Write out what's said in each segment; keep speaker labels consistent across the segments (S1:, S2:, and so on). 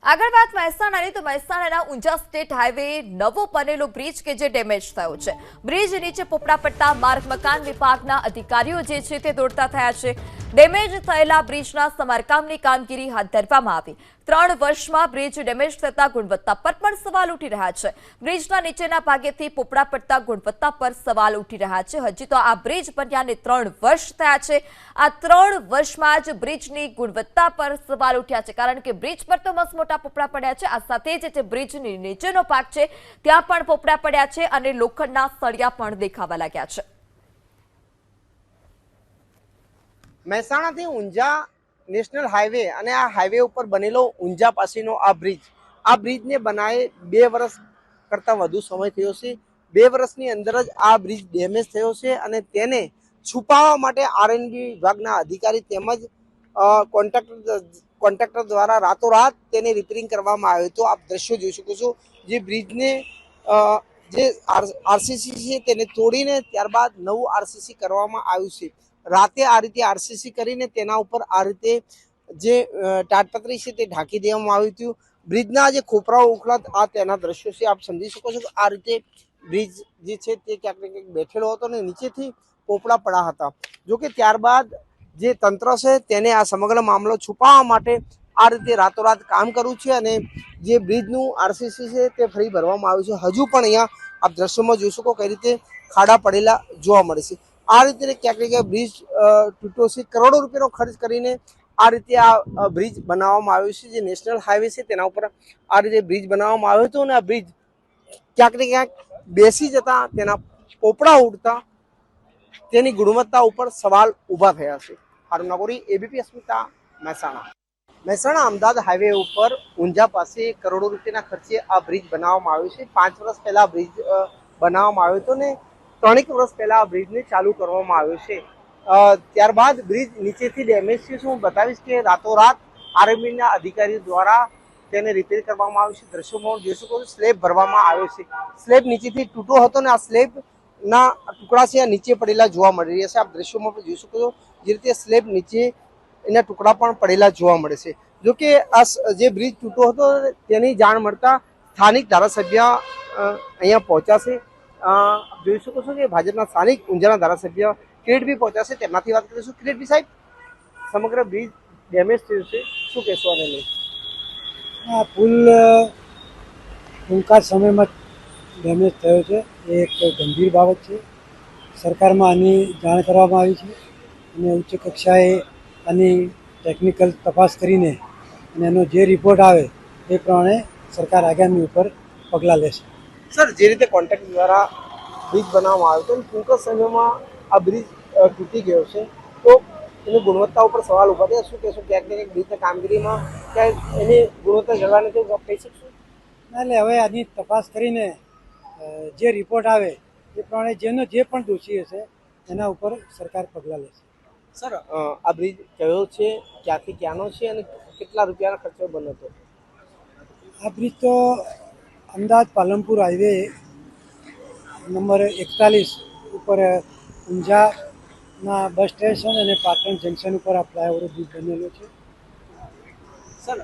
S1: આગળ વાત મહેસાણાની તો મહેસાણાના ઊંઝા સ્ટેટ હાઈવે નવો બનેલો બ્રિજ કે જે ડેમેજ થયો છે। બ્રિજ નીચે પોપડા પડતા માર્ગ મકાન વિભાગના અધિકારીઓ જે છે તે દોડતા થયા છે। ડેમેજ થયેલા બ્રિજના સમારકામની કામગીરી હાથ ધરવામાં આવી। 3 વર્ષમાં બ્રિજ ડેમેજ થતા ગુણવત્તા પર પણ સવાલ ઉઠી રહ્યા છે। બ્રિજના નીચેના ભાગેથી પોપડા પડતા ગુણવત્તા પર સવાલ ઉઠી રહ્યા છે। હજી તો આ બ્રિજ બન્યાને 3 વર્ષ થયા છે। આ 3 વર્ષમાં જ બ્રિજની ગુણવત્તા પર સવાલ ઉઠ્યા છે, કારણ કે બ્રિજ પર તો મસ્ત મોટા પોપડા પડ્યા છે। આ સાથે જ જે બ્રિજની નીચેનો ભાગ છે ત્યાં પણ પોપડા પડ્યા છે અને લોખંડના સળિયા પણ દેખાવા લાગ્યા છે।
S2: મહેસાણાથી ઊંઝા નેશનલ હાઈવે અને આ હાઈવે ઉપર બનેલો ઊંઝા પાસેનો આ બ્રિજને બનાવે 2 વર્ષ કરતાં વધુ સમય થયો છે। 2 વર્ષની અંદર જ આ બ્રિજ ડેમેજ થયો છે અને તેને છુપાવવા માટે આરએનબી વિભાગના અધિકારી તેમજ કોન્ટ્રાક્ટર દ્વારા રાતોરાત તેને રિપેરિંગ કરવામાં આવ્યું। તો આપ દ્રશ્યો જોઈ શકો છો, જે બ્રિજને જે આરસીસી છે તેને તોડીને ત્યારબાદ નવું આરસીસી કરવામાં આવ્યું છે। રાતે આ રીતે આરસીસી કરીને તેના ઉપર આ રીતે જે તાડપત્રી છે તે ઢાંકી દેવામાં આવ્યું હતું। બ્રિજના જે ખોપરાઓ ઉખલા આ તેના દ્રશ્યો છે, આપ સમજી શકો છો કે આ રીતે બ્રિજ જે છે તે ક્યાંક ને ક્યાંક બેઠેલો હતો અને નીચેથી પોપડા પડ્યા હતા। જોકે ત્યારબાદ જે તંત્ર છે તેને આ સમગ્ર મામલો છુપાવવા માટે આ રીતે રાતોરાત કામ કર્યું છે અને જે બ્રિજનું આરસીસી છે તે ફરી ભરવામાં આવ્યું છે। હજુ પણ અહીંયા આપ દ્રશ્યોમાં જોઈ શકો કઈ રીતે ખાડા પડેલા જોવા મળે છે। આ રીતે ક્યાંક ને ક્યાંક બ્રિજ તૂટ્યો છે। કરોડો રૂપિયાનો ખર્ચ કરીને આ રીતે આ બ્રિજ બનાવવામાં આવ્યો છે। જે નેશનલ હાઈવે છે તેના ઉપર આ રીતે બ્રિજ બનાવવામાં આવ્યો હતો અને આ બ્રિજ ક્યાંક ને ક્યાંક બેસી જતા તેના પોપડા ઉડતા તેની ગુણવત્તા ઉપર સવાલ ઊભા થયા છે। હારૂન નાગોરી, એબીપી અસ્મિતા, મહેસાણા અમદાવાદ હાઈવે ઉપર ઊંઝા પાસે કરોડો રૂપિયાના ખર્ચે આ બ્રિજ બનાવવામાં આવ્યો છે। 5 વર્ષ પહેલા બ્રિજ બનાવવામાં આવ્યો હતો ને 3 વર્ષ પહેલા આ બ્રિજને ચાલુ કરવામાં આવ્યો છે। ત્યારબાદ બ્રિજ નીચેથી ડેમેજ છે। હું બતાવીશ કે રાતોરાત આરએનબીના અધિકારીઓ દ્વારા તેને રિપેર કરવામાં આવ્યું છે। દ્રશ્યોમાં જોઈ શકો છો, સ્લેબ ભરવામાં આવ્યો છે। સ્લેબ નીચેથી તૂટો હતો ને આ સ્લેબના ટુકડા છે નીચે પડેલા જોવા મળી રહ્યા છે। આપ દ્રશ્યોમાં પણ જોઈ શકો છો જે રીતે સ્લેબ નીચે એના ટુકડા પણ પડેલા જોવા મળે છે। જોકે આ જે બ્રિજ તૂટો હતો તેની જાણ મળતા સ્થાનિક ધારાસભ્ય અહીંયા પહોંચ્યા છે। જોઈ શકો છો કે ભાજપના સ્થાનિક ઊંઝાના ધારાસભ્ય કિરીટભાઈ પહોંચ્યા છે, તેમનાથી વાત કરીશું। કિરીટભાઈ સાહેબ, સમગ્ર બ્રિજ ડેમેજ થયું છે, શું કહેશો આને લઈ?
S3: આ પુલ ટૂંકા સમયમાં ડેમેજ થયો છે એ એક ગંભીર બાબત છે। સરકારમાં આની જાણ કરવામાં આવી છે અને ઉચ્ચ કક્ષાએ આની ટેકનિકલ તપાસ કરીને અને એનો જે રિપોર્ટ આવે એ પ્રમાણે સરકાર આગામી ઉપર પગલાં લેશે।
S2: સર, જે રીતે કોન્ટ્રાક્ટ દ્વારા બ્રિજ બનાવવામાં આવ્યો હતો ટૂંકા સમયમાં આ બ્રિજ તૂટી ગયો છે, તો એની ગુણવત્તા ઉપર સવાલ ઉભા થયા। શું કહેશો, ક્યાંક ને ક્યાંક બ્રિજની કામગીરીમાં ક્યાંક એની ગુણવત્તા જળવાને કેવું આપ કહી શકશો?
S3: ના, એટલે હવે આની તપાસ કરીને જે રિપોર્ટ આવે એ પ્રમાણે જેનો જે પણ દોષી હશે એના ઉપર સરકાર પગલાં લેશે।
S2: સર, આ બ્રિજ કયો છે, ક્યાંથી ક્યાંનો છે અને કેટલા રૂપિયાના ખર્ચે બન્યો હતો?
S3: આ બ્રિજ તો અમદાવાદ પાલનપુર હાઈવે નંબર 41 ઉપર ઊંઝાના બસ સ્ટેશન અને પાટણ જંકશન ઉપર આ ફ્લાયઓવર બ્રિજ બનેલો છે।
S2: સર,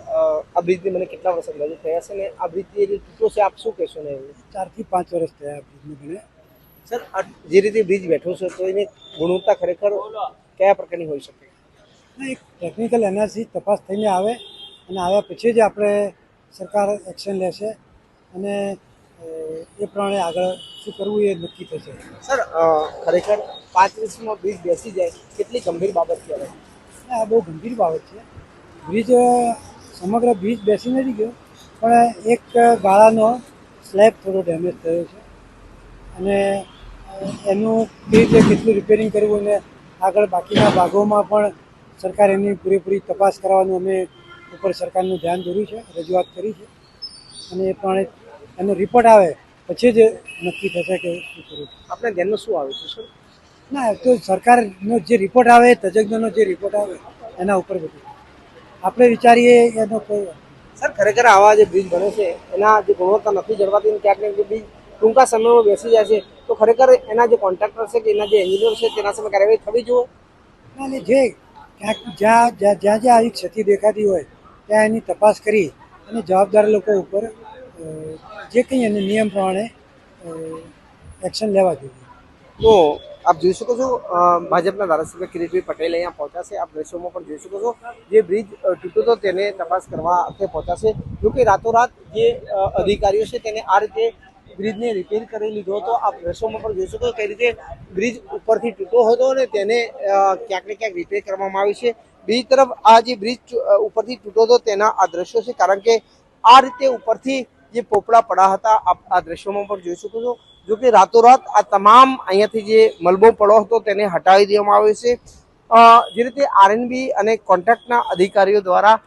S2: આ બ્રિજને મને કેટલા વર્ષ અંદાજે થયા છે ને આ બ્રિજ જે રીતે તૂટ્યો છે આપ શું કહેશો ને?
S3: 4 થી 5 વર્ષ થયા આ બ્રિજને બને।
S2: સર, આ જે રીતે બ્રિજ બેઠો છે તો એની ગુણવત્તા ખરેખર કયા પ્રકારની હોઈ શકે?
S3: એક ટેકનિકલ એનાલિસિસ તપાસ થઈને આવે અને આવ્યા પછી જ આપણે સરકાર એક્શન લેશે અને એ પ્રમાણે આગળ શું કરવું એ નક્કી થશે।
S2: સર, ખરેખર 5 વર્ષમાં બ્રિજ બેસી જાય કેટલી ગંભીર બાબત કહેવાય?
S3: આ બહુ ગંભીર બાબત છે। બ્રિજ સમગ્ર બ્રિજ બેસી નથી ગયો, પણ એક ગાળાનો સ્લેબ થોડો ડેમેજ થયો છે અને એનું કેવી રીતે કેટલું રિપેરિંગ કરવું અને આગળ બાકીના ભાગોમાં પણ સરકાર એની પૂરેપૂરી તપાસ કરવાનું અમે ઉપર સરકારનું ધ્યાન દોર્યું છે, રજૂઆત કરી છે અને એ પ્રમાણે એનો રિપોર્ટ આવે પછી જ નક્કી થશે કે શું કરવું।
S2: આપણે ધ્યાનમાં શું આવ્યું છે સર?
S3: ના, તો સરકારનો જે રિપોર્ટ આવે, તજજ્ઞનો જે રિપોર્ટ આવે એના ઉપર બધું આપણે વિચારીએ એનો કોઈ।
S2: સર, ખરેખર આવા જે બ્રિજ બને છે એના જે ગુણવત્તા નથી જળવાતી ક્યાંક ને ક્યાંક બ્રિજ ટૂંકા સમયમાં બેસી જાય છે, તો ખરેખર એના જે કોન્ટ્રાક્ટર છે કે એના જે એન્જિનિયર છે તેના સામે કાર્યવાહી થવી જોઈએ।
S3: અને જે ક્યાંક જ્યાં આવી ક્ષતિ દેખાતી હોય ત્યાં એની તપાસ કરી અને જવાબદાર લોકો ઉપર જે કંઈ એને નિયમ પ્રમાણે એક્શન લેવા જોઈએ.
S2: તો આપ જોઈ શકો છો ભાજપના ધારાસભ્ય કિરીટભાઈ પટેલ અહીંયા પહોંચ્યા છે. આપ દ્રશ્યોમાં પણ જોઈ શકો છો જે બ્રિજ તૂટ્યો હતો તેને તપાસ કરવા અર્થે પહોંચ્યા છે. જોકે રાતોરાત જે અધિકારીઓ છે તેને આ રીતે બ્રિજને રિપેર કરી લીધો હતો. આપ દ્રશ્યોમાં પણ જોઈ શકો કઈ રીતે બ્રિજ ઉપરથી તૂટ્યો હતો અને તેને ક્યાંક ને ક્યાંક રિપેર કરવામાં આવી છે. બીજી તરફ આ જે બ્રિજ ઉપરથી તૂટ્યો હતો તેના આ દ્રશ્યો છે, કારણ કે આ રીતે ઉપરથી જે પોપડા પડ્યા હતા આપ આ દ્રશ્યોમાં પણ જોઈ શકો છો. જો કે રાતોરાત આ તમામ અહીંયાથી જે મલબો પડ્યો હતો તેને હટાવી દેવામાં આવ્યો છે. જે રીતે આરએનબી અને કોન્ટ્રાક્ટના અધિકારીઓ દ્વારા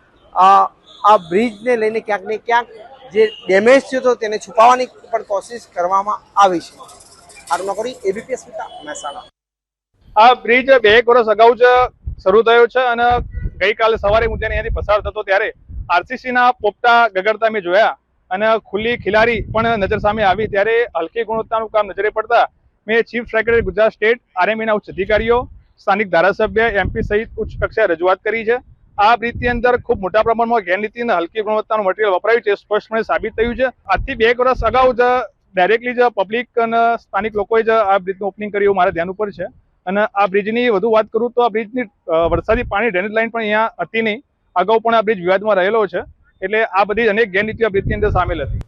S2: આ બ્રિજને લઈને ક્યાંક ને ક્યાંક જે ડેમેજ થયો હતો તેને છુપાવવાની પણ કોશિશ કરવામાં આવી છે. આરનો કરી એબીપી અસ્મિતા મહેસાણા.
S4: આ બ્રિજ 2 વર્ષ અગાઉ જ શરૂ થયો છે અને ગઈકાલે સવારે હું ત્યાંથી પસાર થતો ત્યારે આરસીસી ના પોપટા ગગડતા મેં જોયા અને ખુલ્લી ખિલારી પણ નજર સામે આવી. ત્યારે હલકી ગુણવત્તાનું કામ નજરે પડતા મેં ચીફ સેક્રેટરી ગુજરાત સ્ટેટ, આરએમબીના ઉચ્ચ અધિકારીઓ, સ્થાનિક ધારાસભ્ય, એમપી સહિત ઉચ્ચ કક્ષાએ રજૂઆત કરી છે. આ બ્રિજની અંદર ખૂબ મોટા પ્રમાણમાં ગેરરીતિ અને હલકી ગુણવત્તાનું મટીરિયલ વપરાયું છે, સ્પષ્ટપણે સાબિત થયું છે. આજથી 2 વર્ષ અગાઉ જ ડાયરેક્ટલી જ પબ્લિક અને સ્થાનિક લોકોએ જ આ બ્રિજનું ઓપનિંગ કર્યું મારા ધ્યાન ઉપર છે. અને આ બ્રિજની વધુ વાત કરું તો આ બ્રિજની વરસાદી પાણી ડ્રેનેજ લાઇન પણ અહીંયા હતી નહીં. અગાઉ પણ આ બ્રિજ વિવાદમાં રહેલો છે, એટલે આ બધી અનેક ગેરરીતિઓ બ્રિજની અંદર સામેલ હતી.